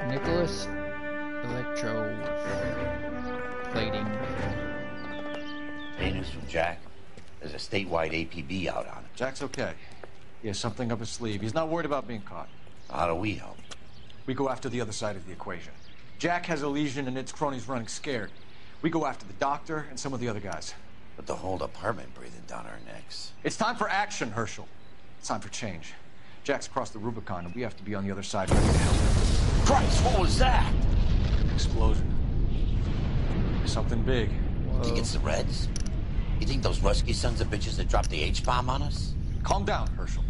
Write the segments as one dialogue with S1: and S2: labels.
S1: Nicholson Electroplating.
S2: Hey, news from Jack. There's a statewide APB out on it.
S3: Jack's okay. He has something up his sleeve. He's not worried about being caught.
S2: How do we help?
S3: We go after the other side of the equation. Jack has a legion and its cronies running scared. We go after the doctor and some of the other guys.
S2: But the whole department breathing down our necks.
S3: It's time for action, Herschel. It's time for change. Jack's crossed the Rubicon and we have to be on the other side ready to help him.
S2: Christ, what was that?
S3: Explosion. Something big.
S2: You think it's the Reds? You think those Rusky sons of bitches that dropped the H-bomb on us?
S3: Calm down, Herschel.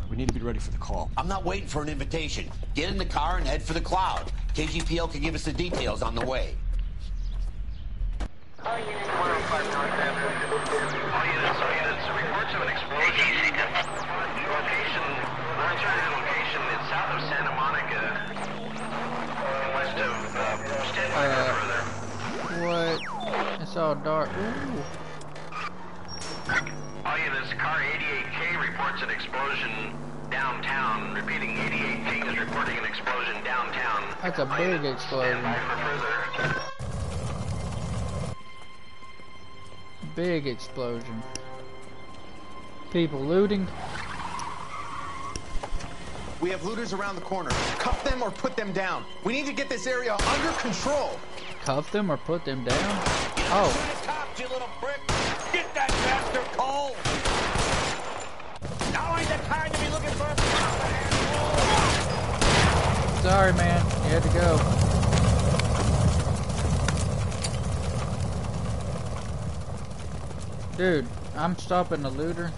S3: We need to be ready for the call.
S2: I'm not waiting for an invitation. Get in the car and head for the cloud. KGPL can give us the details on the way.
S4: All units, reports of an explosion. Location, alternative location is south of Santa Monica, and west of Stanford further.
S1: What? It's all dark. Ooh.
S4: All units, car 88K reports an explosion downtown. Repeating, 88K is reporting an explosion downtown.
S1: That's a big explosion.
S4: Stand by for further.
S1: Big explosion. People looting.
S5: We have looters around the corner. Cuff them or put them down. We need to get this area under control.
S1: Cuff them or put them down? Oh.
S2: Cops, you little prick! Get that bastard cold! Now ain't the time to be looking for a
S1: Sorry, man. You had to go. Dude, I'm stopping the looter.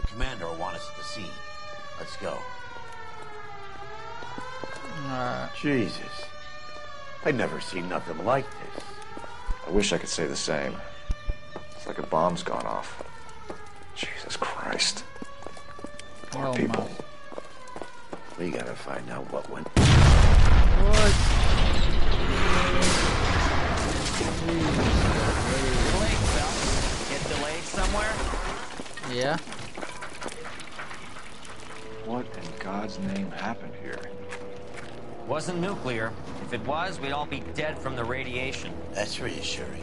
S2: The commander will want us at the scene. Let's go.
S1: Alright.
S2: Jesus. I'd never seen nothing like this.
S6: I wish I could say the same. It's like a bomb's gone off. Jesus Christ. Poor
S1: Oh,
S6: people.
S1: my.
S2: We gotta find out what went.
S1: What?
S7: Delayed, Phil. Get delayed somewhere?
S1: Yeah.
S6: What in God's name happened here?
S7: Wasn't nuclear. If it was, we'd all be dead from the radiation.
S2: That's reassuring.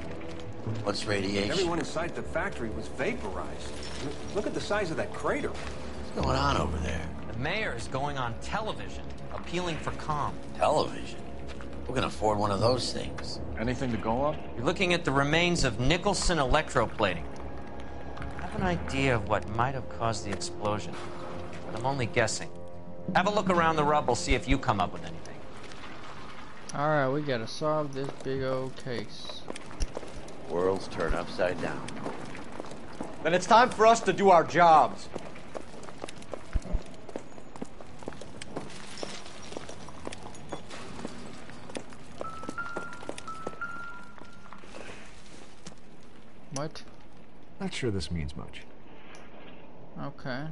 S2: What's radiation?
S8: Everyone inside the factory was vaporized. Look at the size of that crater.
S2: What's going on over there?
S7: The mayor is going on television, appealing for calm.
S2: Television? Who can afford one of those things?
S3: Anything to go on?
S7: You're looking at the remains of Nicholson Electroplating. I have an idea of what might have caused the explosion, but I'm only guessing. Have a look around the rubble, see if you come up with anything.
S1: Alright, we gotta solve this big old case.
S2: World's turned upside down.
S3: Then it's time for us to do our jobs.
S1: What?
S9: Not sure this means much.
S1: Okay.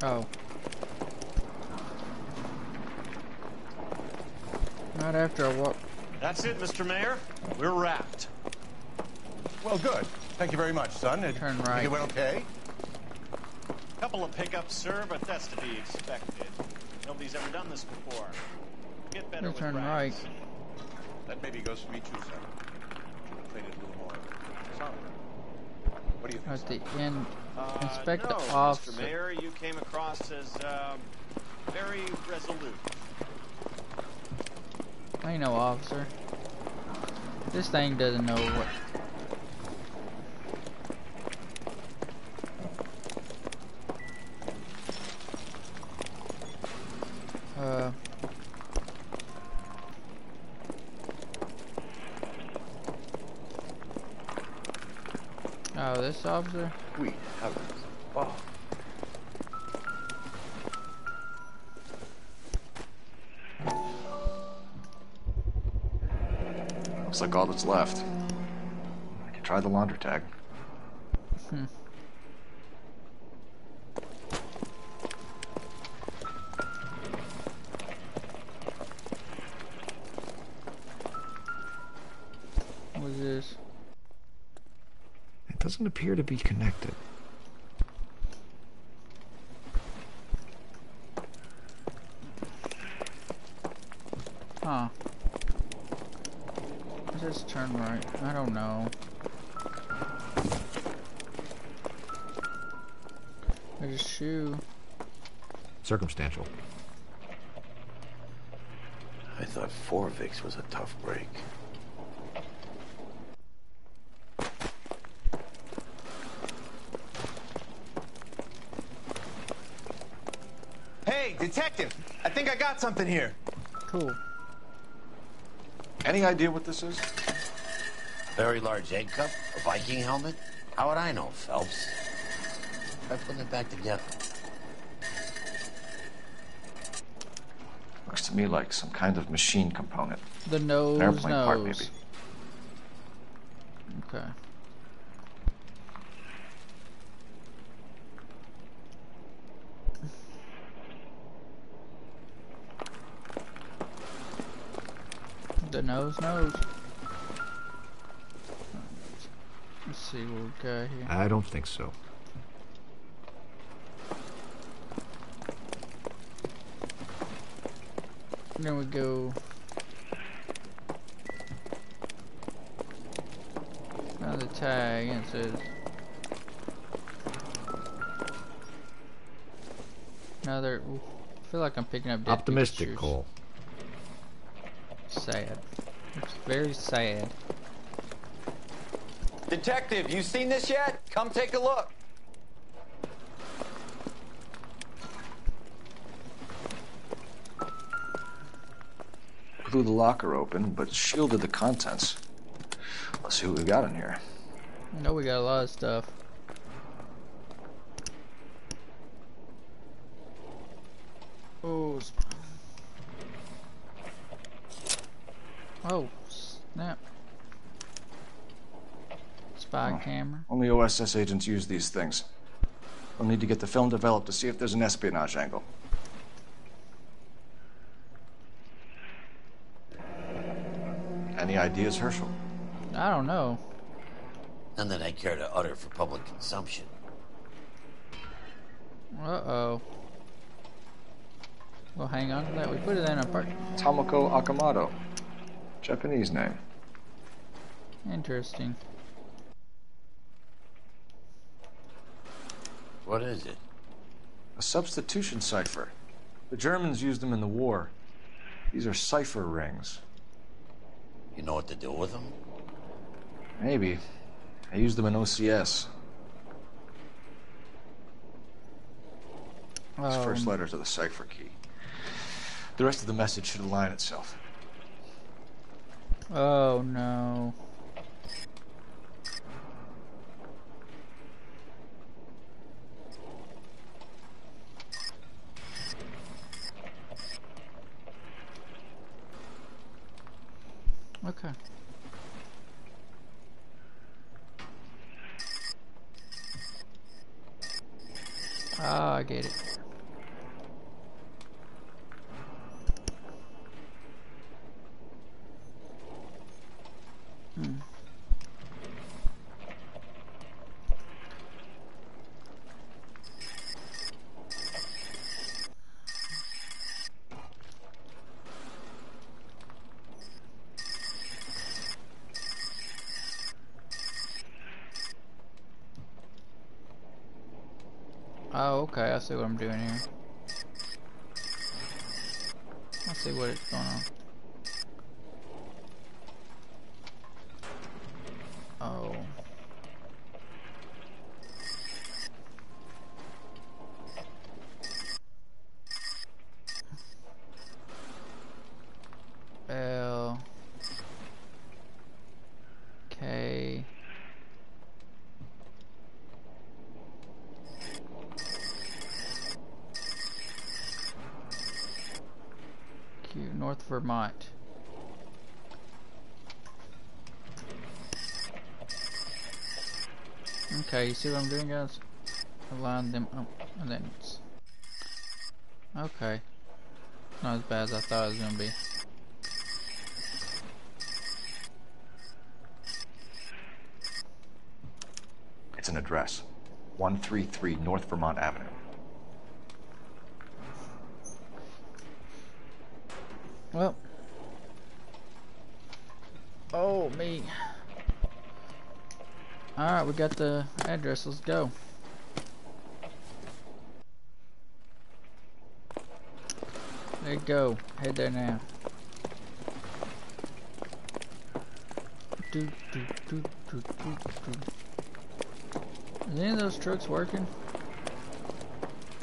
S1: Oh. Not after a walk.
S10: That's it, Mr. Mayor. We're wrapped.
S8: Well, good. Thank you very much, son.
S1: Turn right.
S8: It went okay?
S10: Couple of pickups, sir, but that's to be expected. Nobody's ever done this before. Get better with
S1: Turn
S10: practice.
S1: right.
S8: That maybe goes for me too, son. Played it a little more. Solid. What do you think,
S1: At
S8: son?
S1: the end. Inspect
S10: no,
S1: the officer.
S10: Mr. Mayor, you came across as very resolute.
S1: I ain't no officer. This thing doesn't know what. Oh, this officer?
S6: Sweet heavens. Oh. Looks like all that's left. I can try the laundry tag.
S9: Doesn't appear to be connected.
S1: Huh. Just turn right. I don't know. There's a shoe.
S9: Circumstantial.
S6: I thought Forvix was a tough break.
S5: Hey, detective! I think I got something here.
S1: Cool.
S3: Any idea what this is?
S2: Very large egg cup? A Viking helmet? How would I know, Phelps? Try putting it back together.
S6: Looks to me like some kind of machine component.
S1: The nose
S6: An airplane part,
S1: nose.
S6: maybe.
S1: Okay. The nose. Let's see what we got here.
S9: I don't think so.
S1: Then we go. Now the tag and it says. Another. Ooh, I feel like I'm picking up dead
S9: Optimistic,
S1: Pikachu's.
S9: Cole.
S1: Sad. It's very sad.
S5: Detective, you seen this yet? Come take a look.
S6: Blew the locker open, but shielded the contents. Let's see what we got in here.
S1: I know we got a lot of stuff. Oh. Oh, snap. Spy camera.
S6: Only OSS agents use these things. We'll need to get the film developed to see if there's an espionage angle. Any ideas, Herschel?
S1: I don't know.
S2: None that I care to utter for public consumption.
S1: Uh-oh. Well, hang on to that. We put it in a part.
S6: Tomoko Akamoto. Japanese name.
S1: Interesting.
S2: What is it?
S6: A substitution cipher. The Germans used them in the war. These are cipher rings.
S2: You know what to do with them?
S6: Maybe. I used them in OCS. These first letters are the cipher key. The rest of the message should align itself.
S1: Oh no. Okay. Ah, I get it. Oh, okay, I see what I'm doing here. I see what is going on. Oh. L K Q, North Vermont. Okay, you see what I'm doing, guys? Align them up, and then it's okay. Not as bad as I thought it was gonna be.
S6: It's an address. 133 North Vermont Avenue.
S1: Well. Oh, me. Alright, we got the address. Let's go. There you go. Head there now. Is any of those trucks working?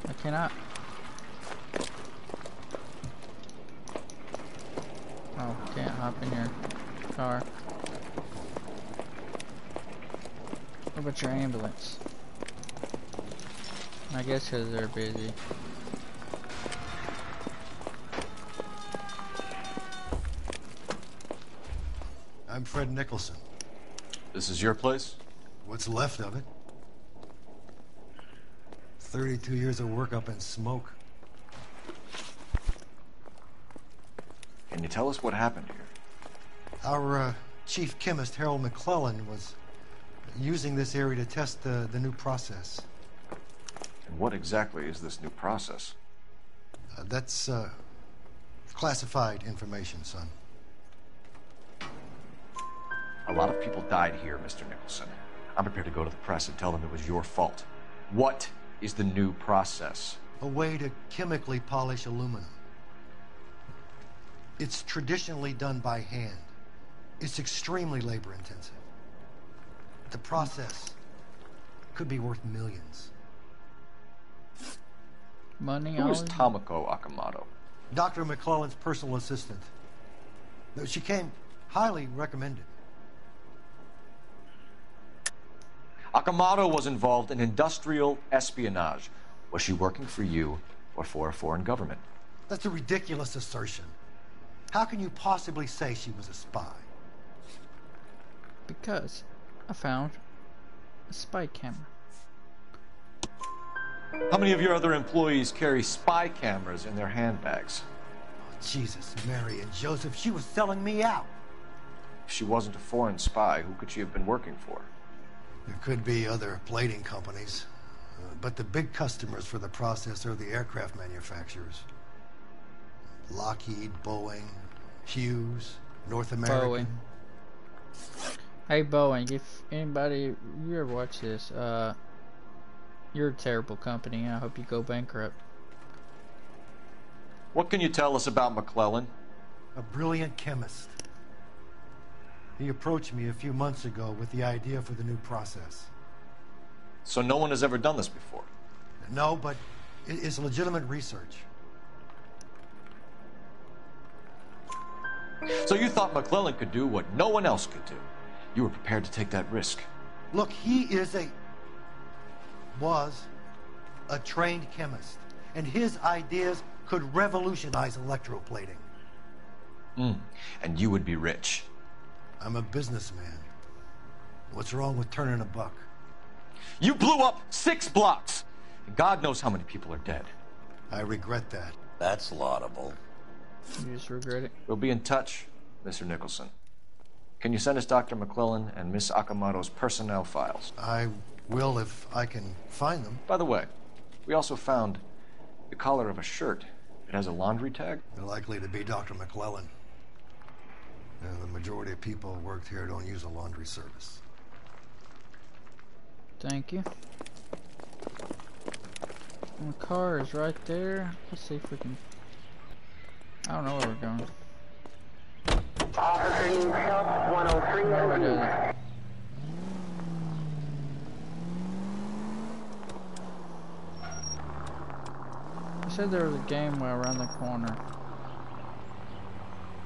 S1: I cannot. Oh, can't hop in your car. What about your ambulance? I guess because they're busy.
S11: I'm Fred Nicholson.
S6: This is your place?
S11: What's left of it. 32 years of work up in smoke.
S6: Can you tell us what happened here?
S11: Our chief chemist, Harold McClellan, was using this area to test the new process.
S6: And what exactly is this new process?
S11: That's classified information, son.
S6: A lot of people died here, Mr. Nicholson. I'm prepared to go to the press and tell them it was your fault. What is the new process?
S11: A way to chemically polish aluminum. It's traditionally done by hand. It's extremely labor-intensive. The process could be worth millions.
S1: Money.
S6: Who is Tomoko Akamoto?
S11: Dr. McClellan's personal assistant. She came highly recommended.
S6: Akamoto was involved in industrial espionage. Was she working for you or for a foreign government?
S11: That's a ridiculous assertion. How can you possibly say she was a spy?
S1: Because I found a spy camera.
S6: How many of your other employees carry spy cameras in their handbags?
S11: Oh, Jesus, Mary and Joseph, she was selling me out.
S6: If she wasn't a foreign spy, who could she have been working for?
S11: There could be other plating companies, but the big customers for the process are the aircraft manufacturers. Lockheed, Boeing, Hughes, North American.
S1: Boeing. Hey Boeing, if anybody, you ever watch this, you're a terrible company. I hope you go bankrupt.
S6: What can you tell us about McClellan?
S11: A brilliant chemist. He approached me a few months ago with the idea for the new process.
S6: So no one has ever done this before?
S11: No, but it's legitimate research.
S6: So you thought McClellan could do what no one else could do? You were prepared to take that risk?
S11: Look, he was a trained chemist, and his ideas could revolutionize electroplating.
S6: And you would be rich.
S11: I'm a businessman. What's wrong with turning a buck?
S6: You blew up 6 blocks! God knows how many people are dead.
S11: I regret that.
S2: That's laudable.
S1: You just regret it.
S6: We'll be in touch, Mr. Nicholson. Can you send us Dr. McClellan and Miss Akamoto's personnel files?
S11: I will if I can find them.
S6: By the way, we also found the collar of a shirt. It has a laundry tag.
S11: They're likely to be Dr. McClellan. The majority of people who worked here don't use a laundry service.
S1: Thank you. And the car is right there. Let's see if we can... I don't know where we're going.
S12: Officer needs help, 103
S1: Where I said there was a game well around the corner.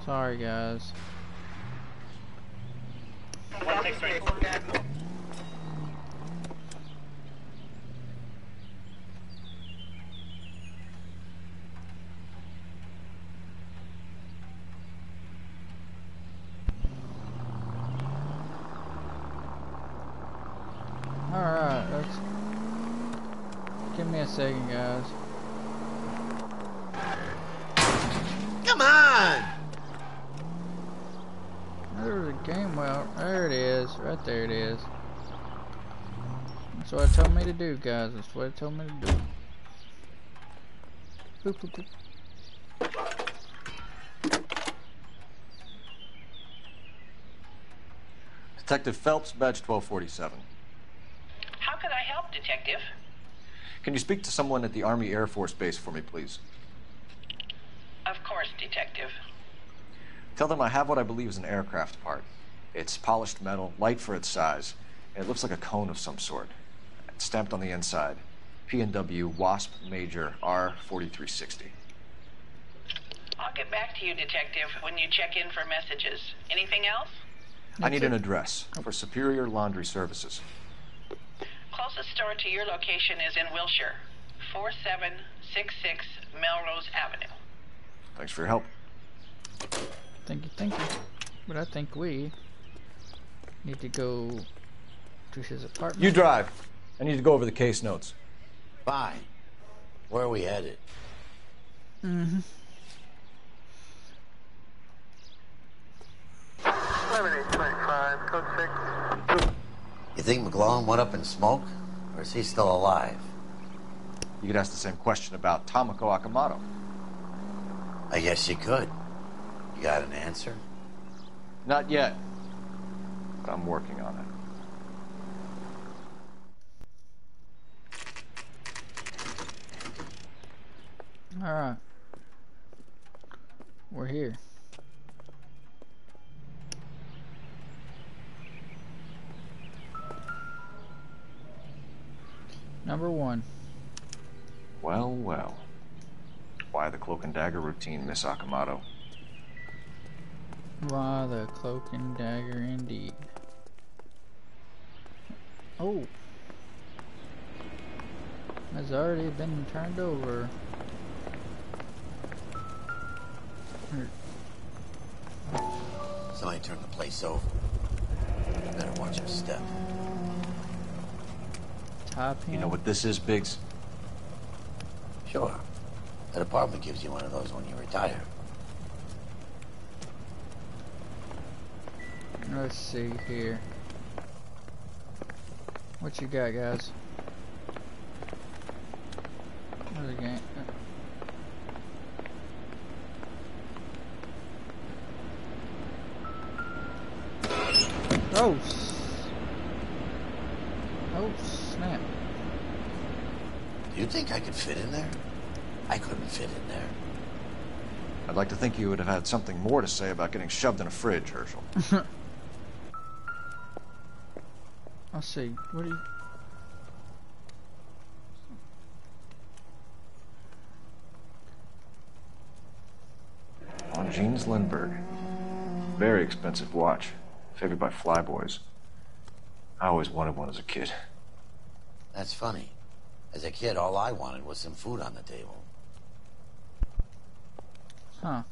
S1: Sorry guys.
S12: 163.
S1: Alright, let's... Give me a second, guys.
S11: Come on!
S1: There was a game well. There it is. Right there it is. That's what it told me to do, guys. That's what it told me to do. Boop, boop, boop.
S3: Detective Phelps, badge 1247.
S12: How can I help, Detective?
S3: Can you speak to someone at the Army Air Force Base for me, please?
S12: Of course, Detective.
S3: Tell them I have what I believe is an aircraft part. It's polished metal, light for its size, and it looks like a cone of some sort. It's stamped on the inside. P&W Wasp Major R4360.
S12: I'll get back to you, Detective, when you check in for messages. Anything else?
S3: I need an address for Superior Laundry Services.
S12: Closest store to your location is in Wilshire, 4766 Melrose Avenue.
S3: Thanks for your help.
S1: Thank you, thank you. But I think we need to go to his apartment.
S3: You drive. I need to go over the case notes.
S2: Fine. Where are we headed?
S1: Mm-hmm.
S12: 11825, code 6.
S2: You think McGlone went up in smoke? Or is he still alive?
S3: You could ask the same question about Tomoko Akamoto.
S2: I guess you could. You got an answer?
S3: Not yet. But I'm working on it.
S1: Alright. We're here. Number 1.
S3: Well, well. Why the cloak and dagger routine, Miss Akamoto?
S1: Why the cloak and dagger indeed. Oh. Has already been turned over.
S2: Somebody turned the place over. Better watch your step.
S1: Top
S3: You know what this is, Biggs?
S2: Sure. That apartment gives you one of those when you retire.
S1: Let's see here. What you got, guys? Where's the game? Oh! Oh, snap.
S2: Do you think I could fit in there? I couldn't fit in there.
S3: I'd like to think you would have had something more to say about getting shoved in a fridge, Herschel.
S1: I'll see. What do you...
S3: On Jeans Lindbergh. Very expensive watch. Favored by flyboys. I always wanted one as a kid.
S2: That's funny. As a kid, all I wanted was some food on the table.
S1: Huh.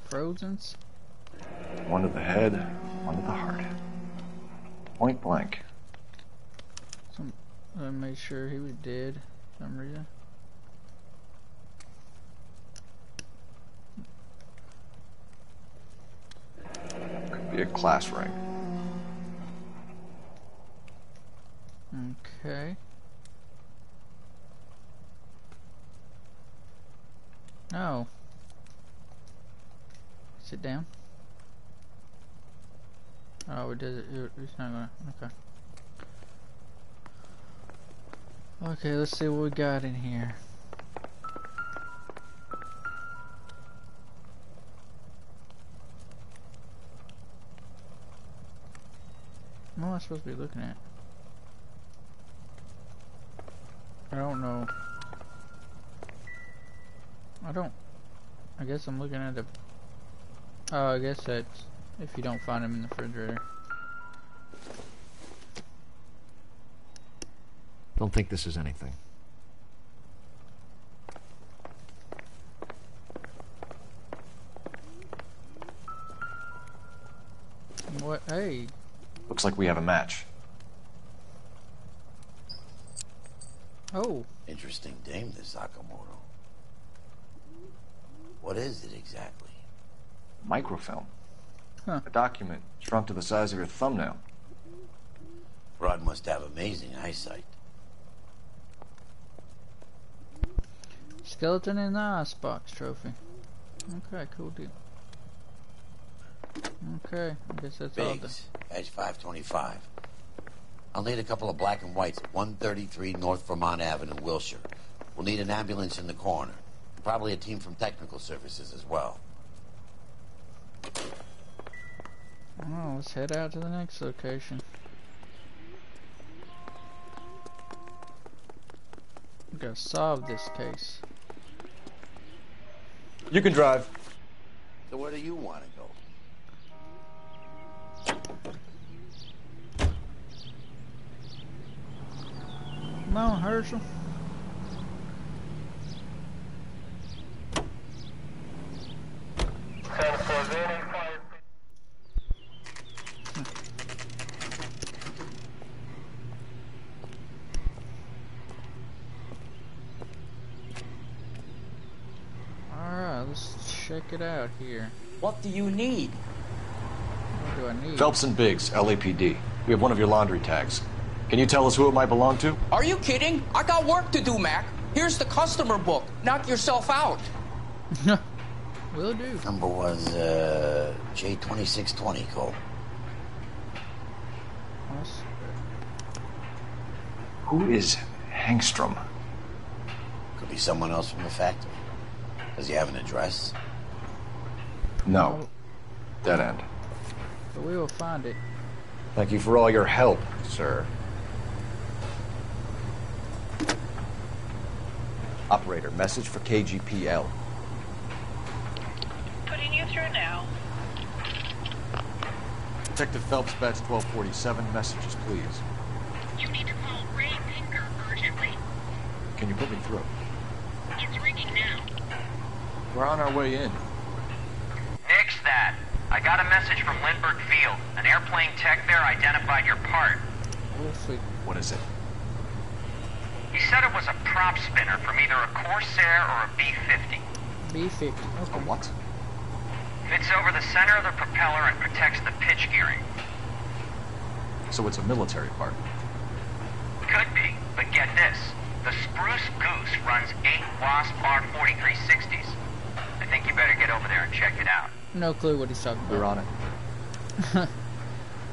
S1: Frozen's?
S3: One to the head, one to the heart. Point blank.
S1: I made sure he was dead for some reason.
S3: Could be a class ring.
S1: Okay. No. Sit down. Oh, it does it. It's not gonna. Okay. Okay, let's see what we got in here. What am I supposed to be looking at? I don't know. I guess I'm looking at the... Oh, I guess that's if you don't find them in the refrigerator.
S9: Don't think this is anything.
S1: What? Hey.
S3: Looks like we have a match.
S1: Oh.
S2: Interesting dame, this Sakamoto. What is it exactly?
S3: Microfilm.
S1: Huh.
S3: A document shrunk to the size of your thumbnail.
S2: Rod must have amazing eyesight.
S1: Skeleton in the icebox trophy. Okay, cool deal. Okay, I guess that's all.
S2: Biggs, Edge 525. I'll need a couple of black and whites at 133 North Vermont Avenue, Wilshire. We'll need an ambulance in the corner. Probably a team from technical services as well.
S1: Oh, let's head out to the next location. We gotta solve this case.
S3: You can drive.
S2: So where do you want to go?
S1: Come on, Herschel. Alright, let's check it out here.
S13: What do you need?
S1: What do I need?
S3: Phelps and Biggs, LAPD. We have one of your laundry tags. Can you tell us who it might belong to?
S13: Are you kidding? I got work to do, Mac. Here's the customer book. Knock yourself out.
S1: Will do.
S2: Number was J2620, Cole.
S3: Who is Hangstrom?
S2: Could be someone else from the factory. Does he have an address?
S3: No. Dead end.
S1: But we will find it.
S3: Thank you for all your help, sir. Operator, message for KGPL.
S12: Putting you through now.
S3: Detective Phelps, badge 1247. Messages, please.
S14: You need to call Ray Pinker urgently.
S3: Can you put me through?
S14: It's ringing now.
S3: We're on our way in.
S15: Nix that. I got a message from Lindbergh Field. An airplane tech there identified your part.
S1: We'll see.
S3: What is it?
S15: He said it was a prop spinner from either a Corsair or a B-50.
S1: B-50. Okay.
S3: A what?
S15: Fits over the center of the propeller and protects the pitch gearing.
S3: So it's a military part.
S15: Could be, but get this. The Spruce Goose runs 8 Wasp R4360s. I think you better get over there and check it out.
S1: No clue what he's talking about.
S3: We're on it.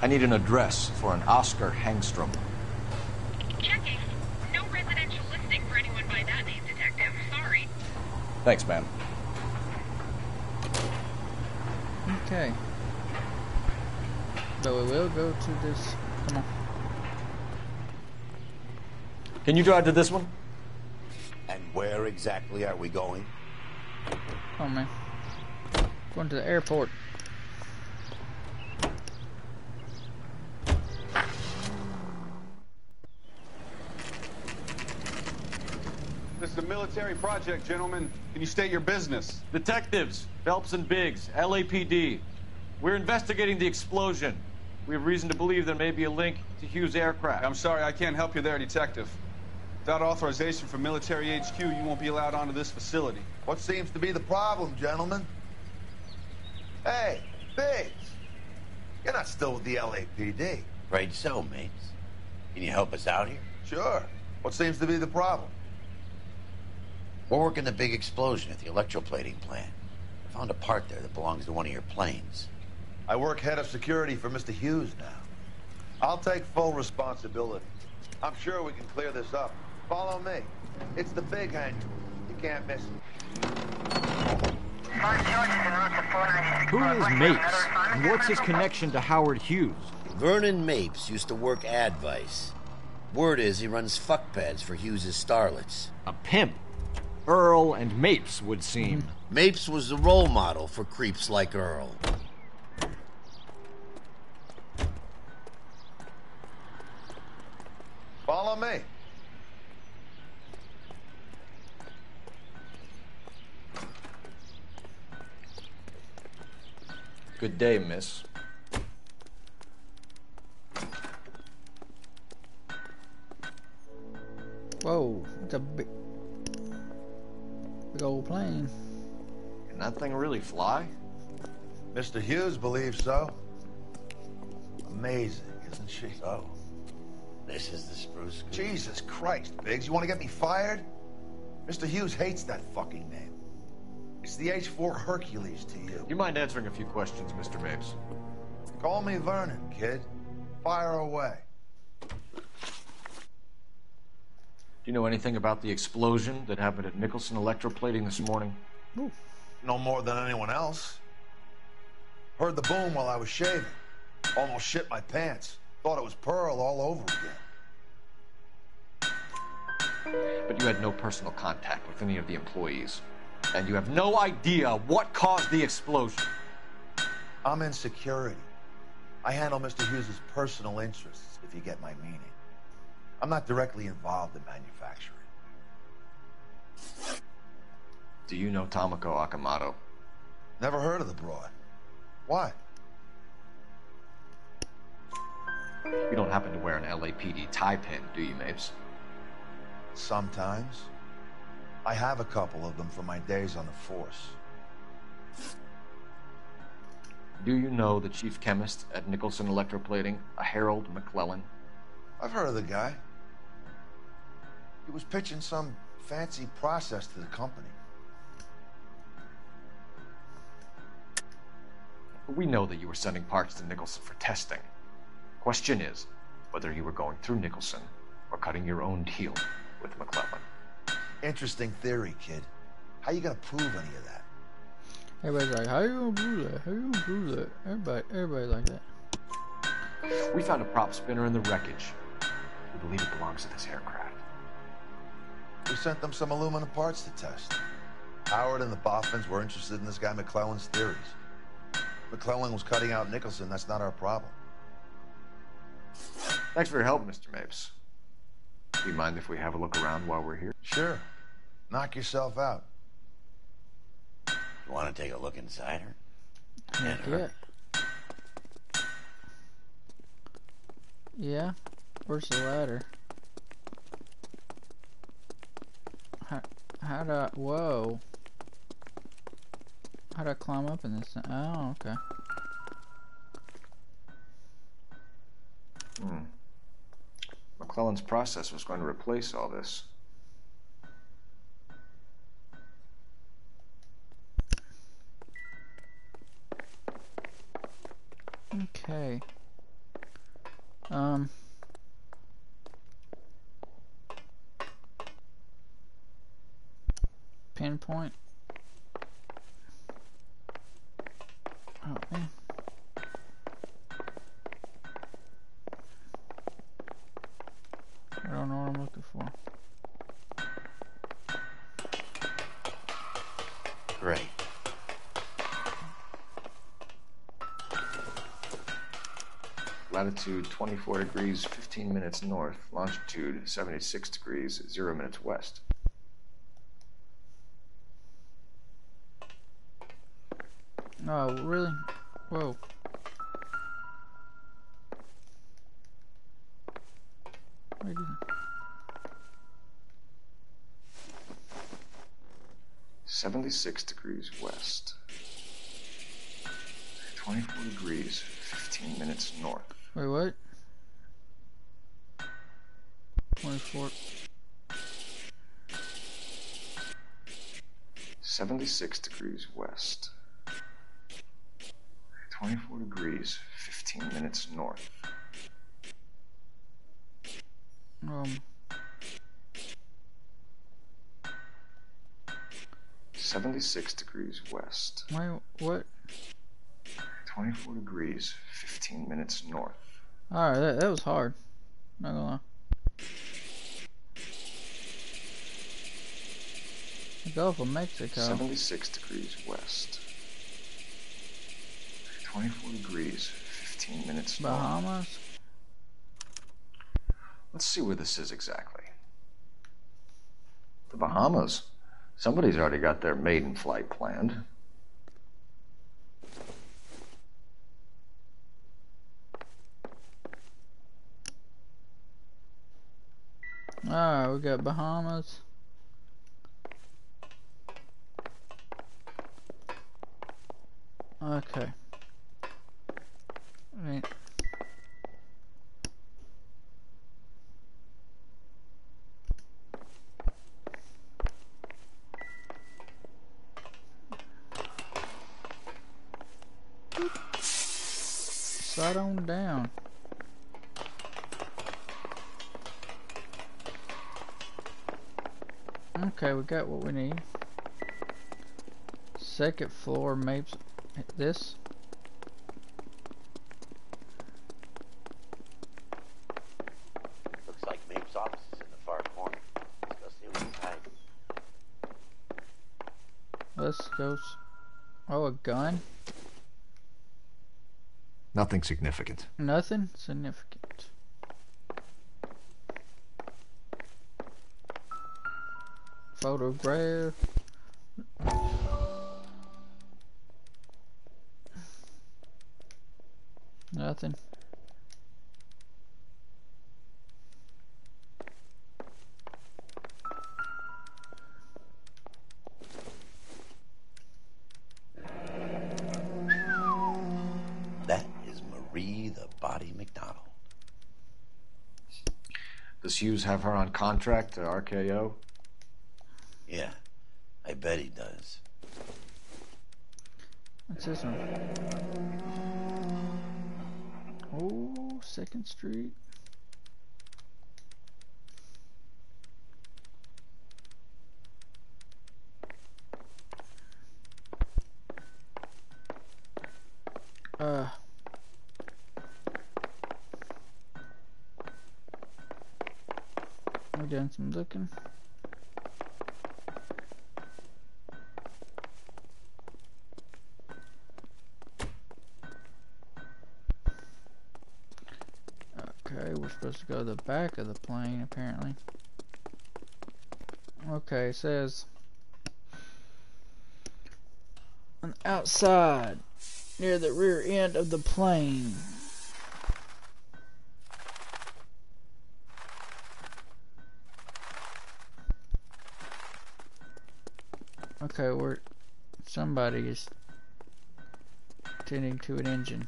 S3: I need an address for an Oscar Hangstrom.
S14: Checking. No residential listing for anyone by that name, Detective. Sorry.
S3: Thanks, ma'am.
S1: Okay. But we will go to this. Come on.
S3: Can you drive to this one?
S2: And where exactly are we going?
S1: Come on, man. Going to the airport.
S8: This is a military project, gentlemen. Can you state your business?
S3: Detectives, Phelps and Biggs, LAPD. We're investigating the explosion. We have reason to believe there may be a link to Hughes' aircraft.
S8: I'm sorry, I can't help you there, Detective. Without authorization from military HQ, you won't be allowed onto this facility.
S16: What seems to be the problem, gentlemen? Hey, Biggs. You're not still with the LAPD.
S2: Right so, mates. Can you help us out here?
S16: Sure. What seems to be the problem?
S2: We're working the big explosion at the electroplating plant. I found a part there that belongs to one of your planes.
S16: I work head of security for Mr. Hughes now. I'll take full responsibility. I'm sure we can clear this up. Follow me. It's the big hangar. You can't miss it.
S9: Who is Mapes? And what's his connection to Howard Hughes?
S2: Vernon Mapes used to work Advice. Word is he runs fuck pads for Hughes' starlets.
S9: A pimp. Earl and Mapes would seem.
S2: Mapes was the role model for creeps like Earl.
S16: Follow me.
S3: Good day, miss.
S1: Whoa, it's a big old plane.
S3: Can that thing really fly?
S16: Mr. Hughes believes so. Amazing, isn't she?
S2: So, this is the Spruce Goose.
S16: Jesus Christ, Biggs, you want to get me fired? Mr. Hughes hates that fucking name. It's the H-4 Hercules to you.
S3: You mind answering a few questions, Mr. Mapes?
S16: Call me Vernon, kid. Fire away.
S3: Do you know anything about the explosion that happened at Nicholson Electroplating this morning?
S16: Ooh. No more than anyone else. Heard the boom while I was shaving. Almost shit my pants. Thought it was Pearl all over again.
S3: But you had no personal contact with any of the employees. And you have no idea what caused the explosion.
S16: I'm in security. I handle Mr. Hughes' personal interests, if you get my meaning. I'm not directly involved in manufacturing.
S3: Do you know Tomoko Akamoto?
S16: Never heard of the broad. Why?
S3: You don't happen to wear an LAPD tie pin, do you, Mapes?
S16: Sometimes. I have a couple of them from my days on the force.
S3: Do you know the chief chemist at Nicholson Electroplating, a Harold McClellan?
S16: I've heard of the guy. He was pitching some fancy process to the company.
S3: We know that you were sending parts to Nicholson for testing. Question is whether you were going through Nicholson or cutting your own deal with McClellan.
S16: Interesting theory, kid. How you gonna prove any of that?
S1: Everybody's like, how you gonna prove that? How you gonna prove that? Everybody like that.
S3: We found a prop spinner in the wreckage. We believe it belongs to this aircraft.
S16: We sent them some aluminum parts to test. Howard and the Boffins were interested in this guy McClellan's theories. McClellan was cutting out Nicholson. That's not our problem.
S3: Thanks for your help, Mr. Mapes. Do you mind if we have a look around while we're here?
S16: Sure. Knock yourself out.
S2: You want to take a look inside her?
S1: Yeah. Yeah. Where's the ladder? How do I... Whoa. How do I climb up in this thing? Oh, okay.
S3: McClellan's process was going to replace all this.
S1: Okay. Pinpoint. Oh, man. I don't know what I'm looking for.
S2: Great.
S3: Latitude 24 degrees, 15 minutes north. Longitude 76 degrees, 0 minutes west.
S1: Oh, really? Whoa. Wait a minute.
S3: 76 degrees west. 24 degrees, 15 minutes north.
S1: Wait, what? 24.
S3: 76 degrees west. 24 degrees, 15 minutes north. 76 degrees west.
S1: Wait, what?
S3: 24 degrees, 15 minutes north.
S1: Alright, that was hard. Not gonna lie. The Gulf of Mexico.
S3: 76 degrees west. 24 degrees, 15 minutes north.
S1: Bahamas?
S3: Let's see where this is exactly. The Bahamas. Somebody's already got their maiden flight planned.
S1: Alright, we got Bahamas. Okay. right on down. Okay, we got what we need. Second floor, Mapes. This.
S2: Looks like Mapes' office is in the far corner. Let's go see what's inside.
S1: Let's go. Oh, a gun?
S3: Nothing significant.
S1: Nothing significant. Photograph. Nothing.
S2: That is Marie the Body McDonald.
S3: Does Hughes have her on contract to RKO?
S2: Yeah, I bet he does.
S1: What's this one? Oh, 2nd Street. We're doing some looking. Okay, we're supposed to go to the back of the plane, apparently. Okay, it says on the outside, near the rear end of the plane. Okay, somebody is tending to an engine.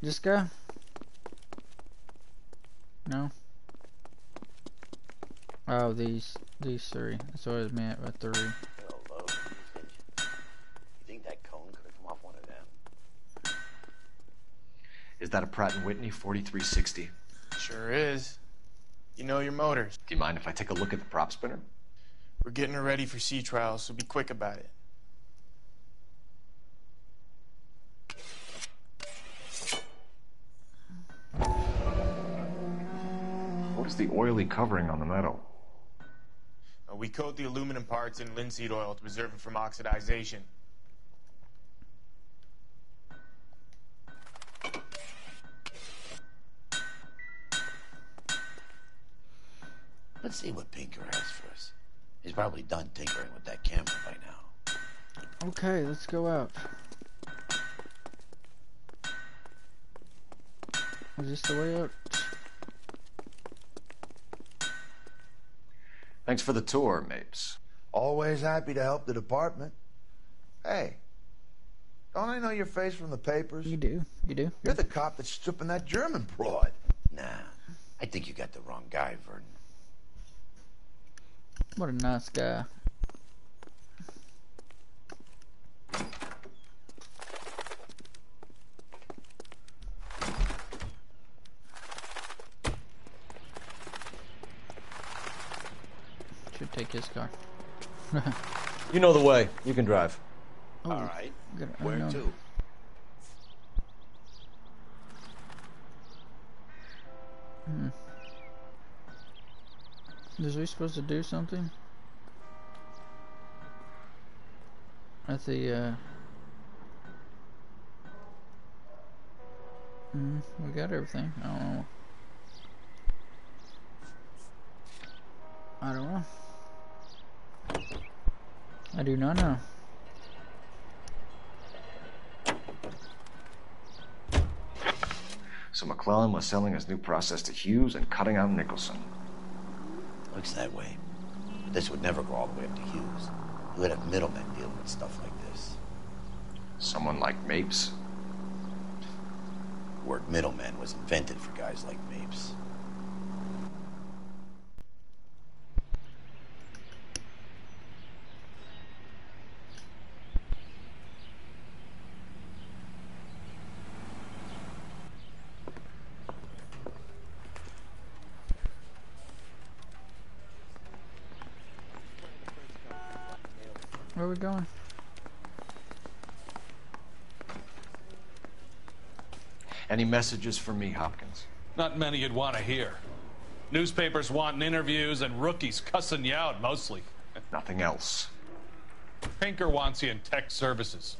S1: This guy? No. Oh, these three. That's what I meant by three.
S2: Hello, you think that cone could have come off one of them?
S3: Is that a Pratt & Whitney 4360?
S17: Sure is. You know your motors.
S3: Do you mind if I take a look at the prop spinner?
S17: We're getting her ready for sea trials, so be quick about it.
S3: What is the oily covering on the metal?
S17: We coat the aluminum parts in linseed oil to preserve it from oxidization.
S2: Let's see what Pinker has for us. He's probably done tinkering with that camera by now.
S1: Okay, let's go out. Is this the way out?
S3: Thanks for the tour, Mapes.
S16: Always happy to help the department. Hey, don't I know your face from the papers?
S1: You do. You do.
S16: You're the cop that's stripping that German broad.
S2: Nah, I think you got the wrong guy, Vernon.
S1: What a nice guy. Should take his car.
S3: You know the way. You can drive.
S1: Oh,
S2: all right.
S1: Where
S2: to?
S1: Is we supposed to do something? At the, we got everything. I don't know. I don't know. I do not know.
S3: So McClellan was selling his new process to Hughes and cutting out Nicholson.
S2: Looks that way. But this would never go all the way up to Hughes. He would have middlemen dealing with stuff like this.
S3: Someone like Mapes?
S2: The word middleman was invented for guys like Mapes.
S1: Where are we going?
S3: Any messages for me, Hopkins?
S10: Not many you'd want to hear. Newspapers wanting interviews and rookies cussing you out, mostly.
S3: Nothing else.
S10: Pinker wants you in tech services.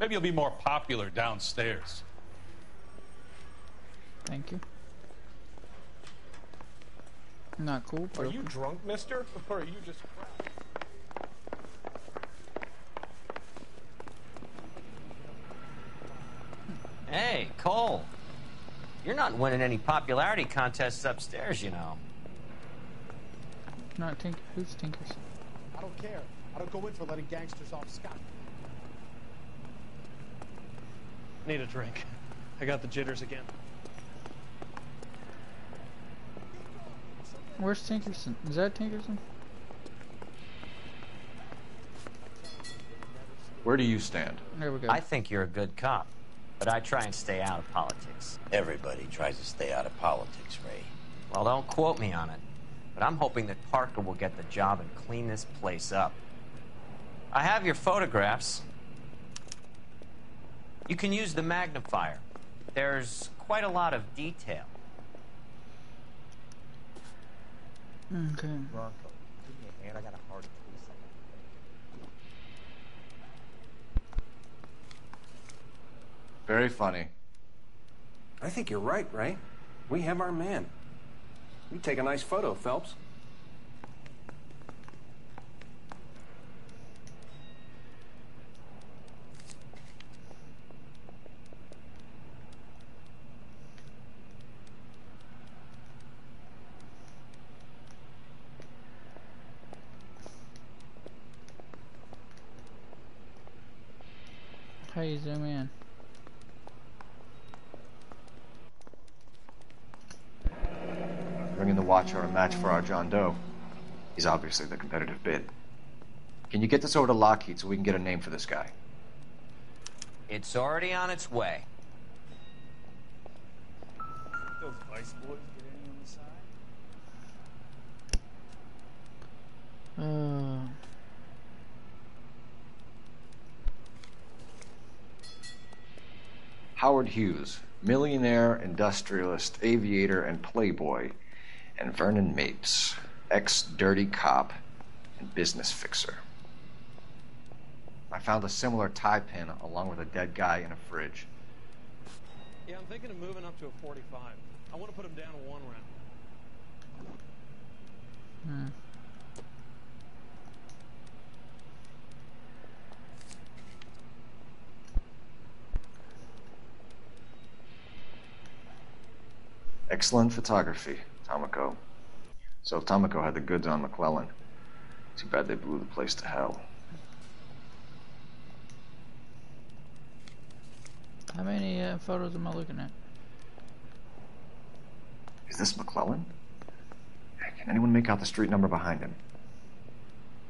S10: Maybe you'll be more popular downstairs.
S1: Thank you. Not cool.
S8: Are you drunk, mister? Or are you just...
S7: Hey, Cole. You're not winning any popularity contests upstairs, you know.
S1: Not Tinker. Who's Tinkers?
S8: I don't care. I don't go in for letting gangsters off scot. Need a drink. I got the jitters again.
S1: Where's Tinkerson? Is that Tinkerson?
S3: Where do you stand?
S1: There we go.
S7: I think you're a good cop, but I try and stay out of politics.
S2: Everybody tries to stay out of politics, Ray.
S7: Well, don't quote me on it, but I'm hoping that Parker will get the job and clean this place up. I have your photographs. You can use the magnifier. There's quite a lot of detail.
S1: Okay.
S6: Bronco, give me a hand. I got a hard case.
S3: Very funny.
S18: I think you're right, Ray. We have our man. You take a nice photo, Phelps.
S1: How you zoom in?
S3: Bringing the Watcher a match for our John Doe. He's obviously the competitive bid. Can you get this over to Lockheed so we can get a name for this guy?
S7: It's already on its way.
S10: Those vice boys get any on the side?
S3: Howard Hughes, millionaire, industrialist, aviator, and playboy, and Vernon Mapes, ex-dirty cop and business fixer. I found a similar tie pin along with a dead guy in a fridge.
S10: Yeah, I'm thinking of moving up to a 45. I want to put him down to 1 round.
S3: Excellent photography, Tomoko. So Tomoko had the goods on McClellan. Too bad they blew the place to hell.
S1: How many photos am I looking at?
S3: Is this McClellan? Can anyone make out the street number behind him?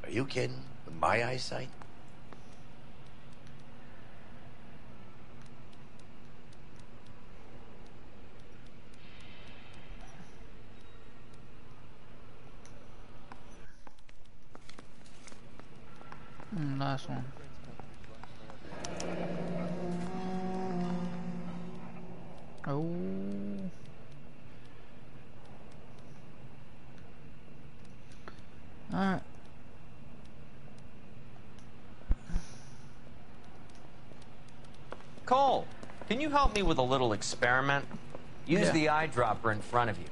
S2: Are you kidding? With my eyesight?
S1: Last one. Oh. Alright.
S7: Cole, can you help me with a little experiment? Use
S1: Yeah.
S7: the eyedropper in front of you.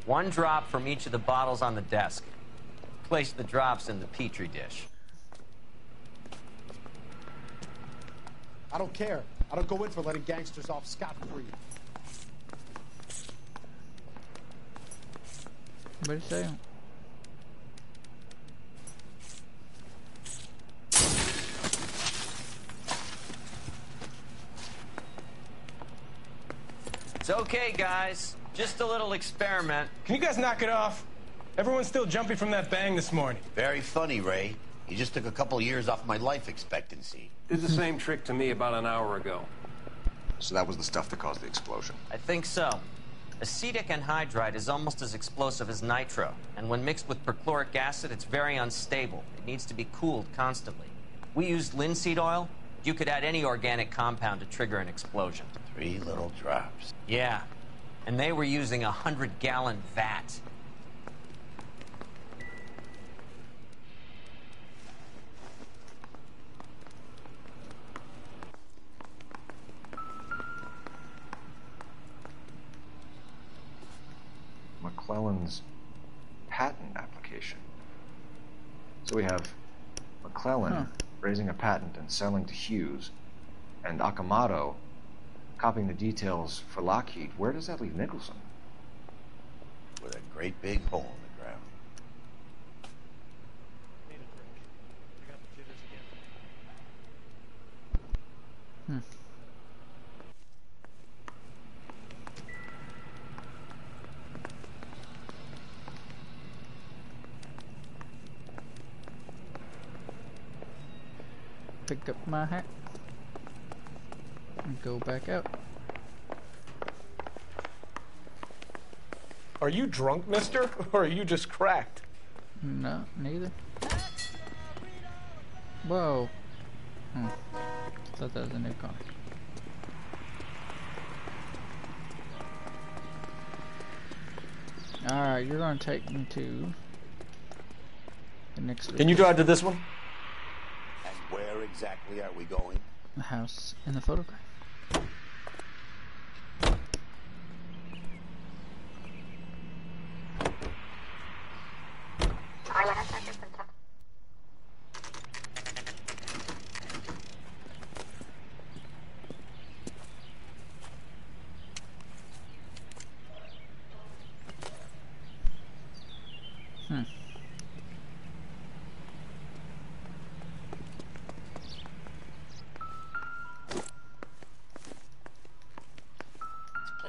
S7: 1 drop from each of the bottles on the desk. Place the drops in the petri dish.
S8: I don't care. I don't go in for letting gangsters off scot-free.
S1: What do you say?
S7: It's okay, guys. Just a little experiment.
S19: Can you guys knock it off? Everyone's still jumpy from that bang this morning.
S2: Very funny, Ray. You just took a couple years off my life expectancy.
S18: Did the same trick to me about an hour ago.
S3: So that was the stuff that caused the explosion.
S7: I think so. Acetic anhydride is almost as explosive as nitro, and when mixed with perchloric acid, it's very unstable. It needs to be cooled constantly. We used linseed oil. You could add any organic compound to trigger an explosion.
S2: 3 little drops.
S7: Yeah, and they were using a 100-gallon vat.
S3: McClellan's patent application. So we have McClellan raising a patent and selling to Hughes, and Akamoto copying the details for Lockheed. Where does that leave Nicholson?
S2: With a great big hole in the ground.
S1: Pick up my hat and go back out.
S19: Are you drunk, mister? Or are you just cracked?
S1: No, neither. Whoa. Thought that was a new car. Alright, you're gonna take me to the next.
S3: Can you drive to this one?
S2: And where exactly are we going?
S1: The house in the photograph.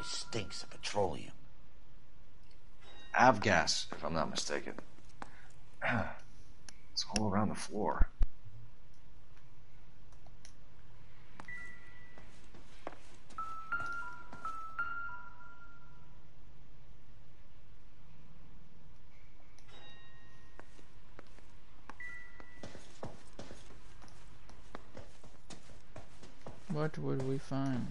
S2: Stinks of petroleum.
S3: Avgas, if I'm not mistaken. It's all around the floor.
S1: What would we find?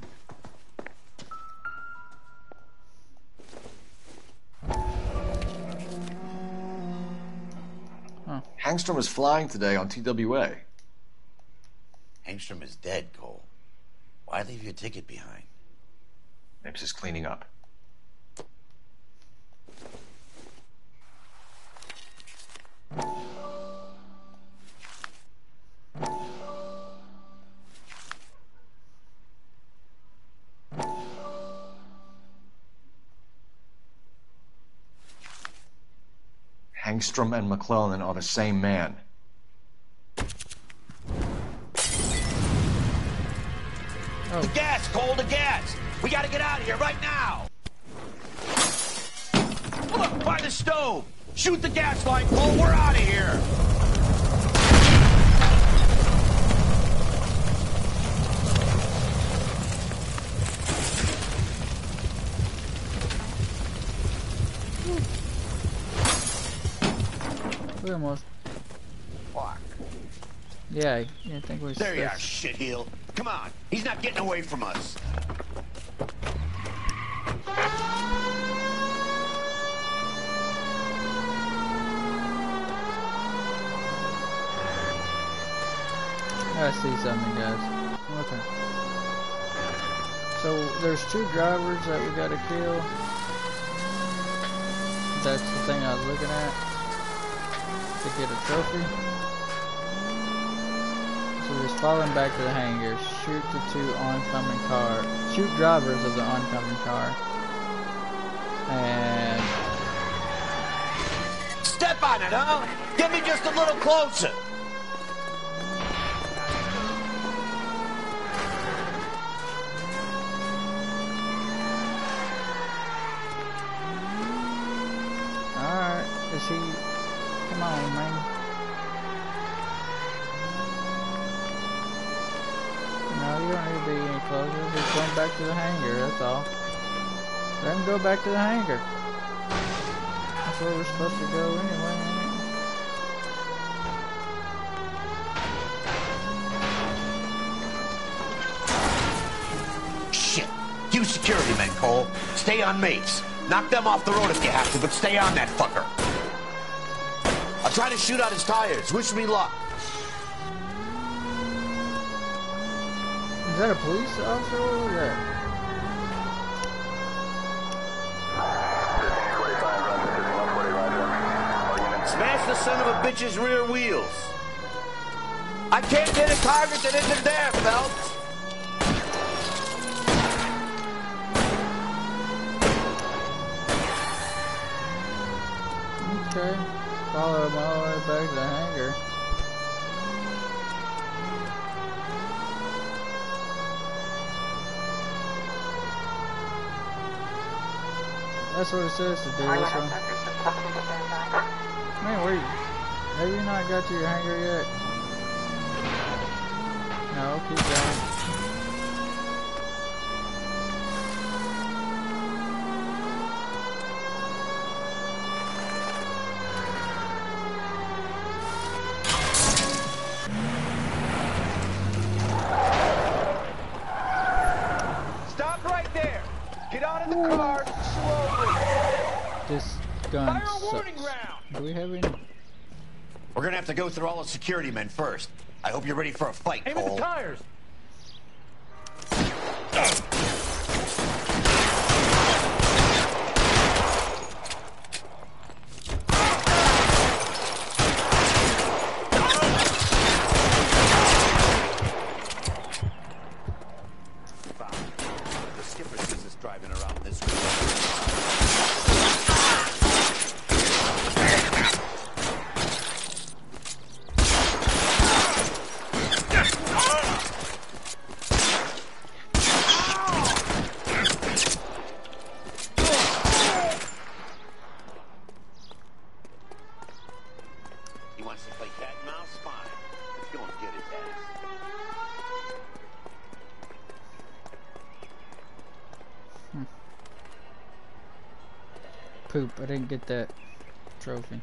S3: Hangstrom is flying today on TWA.
S2: Hangstrom is dead, Cole. Why leave your ticket behind?
S3: Mapes is cleaning up. Hangstrom and McClellan are the same man.
S2: The gas, Cole, the gas! We gotta get out of here right now! Look, by the stove! Shoot the gas line, Cole, we're out of here!
S1: We almost.
S2: Fuck.
S1: Yeah, I think we.
S2: There you are, shitheel. Come on, he's not getting away from us.
S1: I see something, guys. Okay. So there's 2 drivers that we gotta kill. That's the thing I was looking at. To get a trophy. So he's falling back to the hangar. Shoot the 2 oncoming car. Shoot drivers of the oncoming car. And
S2: step on it, huh? Get me just a little closer.
S1: Alright, is he? Come on, man. No, you don't need to be any closer. He's going back to the hangar, that's all. Let him go back to the hangar. That's where we're supposed to go anyway, ain't
S2: it? Shit. You security men, Cole. Stay on mates. Knock them off the road if you have to, but stay on that fucker. I'll try to shoot out his tires. Wish me luck.
S1: Is that a police officer? What was that?
S2: Smash the son of a bitch's rear wheels. I can't hit a target that isn't there, Phelps.
S1: Okay. Follow him all the way back to the hangar. That's what it says to do, this one. Man, where you? Have you not got to your hangar yet? No, keep going.
S5: Stop right there! Get out of the car slowly!
S1: This gun sucks. Do we have any?
S2: We're gonna have to go through all the security men first. I hope you're ready for a fight,
S19: Aim
S2: Cole.
S19: at the tires!
S2: The skipper sees us driving around this way. He wants to play cat and mouse? Fine. Go and get his ass.
S1: Poop, I didn't get that trophy.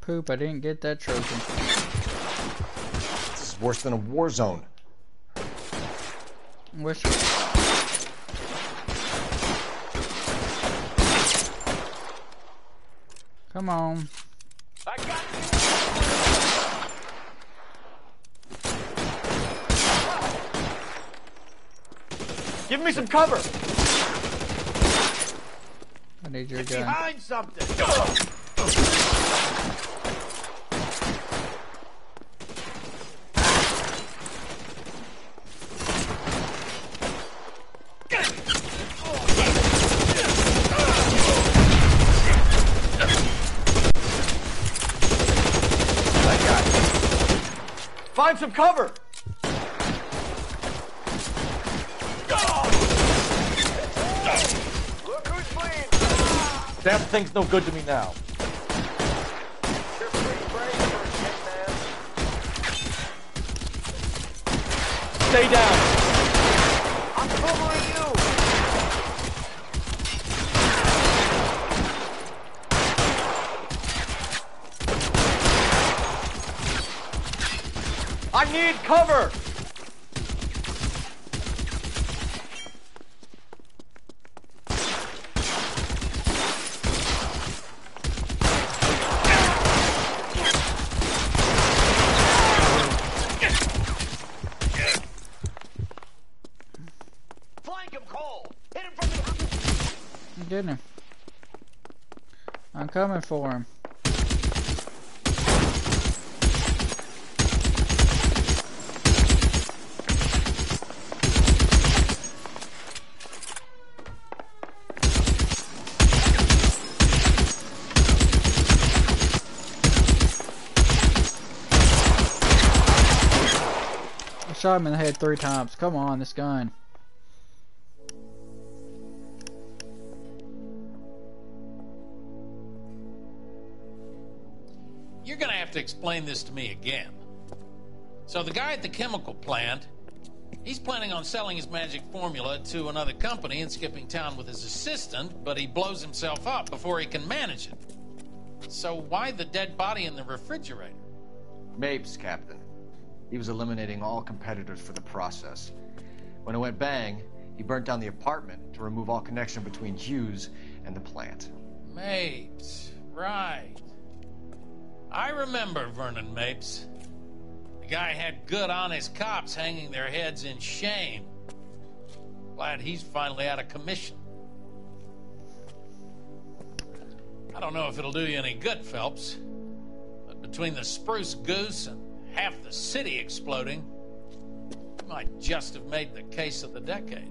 S1: Poop, I didn't get that trophy.
S3: This is worse than a war zone.
S1: Wish. Come on.
S5: I got
S19: you! Give me some cover!
S1: I need your
S2: Get
S1: gun.
S2: behind something!
S19: Find some cover!
S5: Look who's bleeding!
S19: Damn thing's no good to me now.
S5: You're pretty brave for a kid, man.
S19: Stay down!
S5: I'm covering you!
S19: I need cover!
S2: Flank him, Cole! Hit him from the...
S1: I'm getting him. I'm coming for him. I shot him in the head 3 times. Come on, this gun.
S20: You're gonna have to explain this to me again. So the guy at the chemical plant, he's planning on selling his magic formula to another company and skipping town with his assistant, but he blows himself up before he can manage it. So why the dead body in the refrigerator?
S3: Mapes, Captain. He was eliminating all competitors for the process. When it went bang, he burnt down the apartment to remove all connection between Hughes and the plant.
S20: Mapes, right. I remember Vernon Mapes. The guy had good, honest cops hanging their heads in shame. Glad he's finally out of commission. I don't know if it'll do you any good, Phelps, but between the spruce goose and half the city exploding, you might just have made the case of the decade.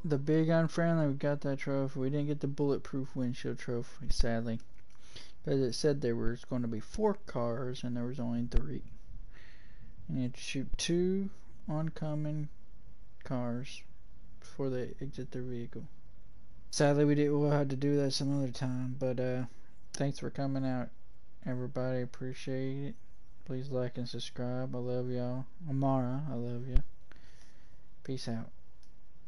S1: The big unfriendly, we got that trophy. We didn't get the bulletproof windshield trophy, sadly. But it said there was going to be 4 cars and there was only 3. And you had to shoot 2 oncoming cars before they exit their vehicle. Sadly, we'll have to do that some other time. But thanks for coming out, everybody. Appreciate it. Please like and subscribe. I love y'all. Amara, I love you. Peace out.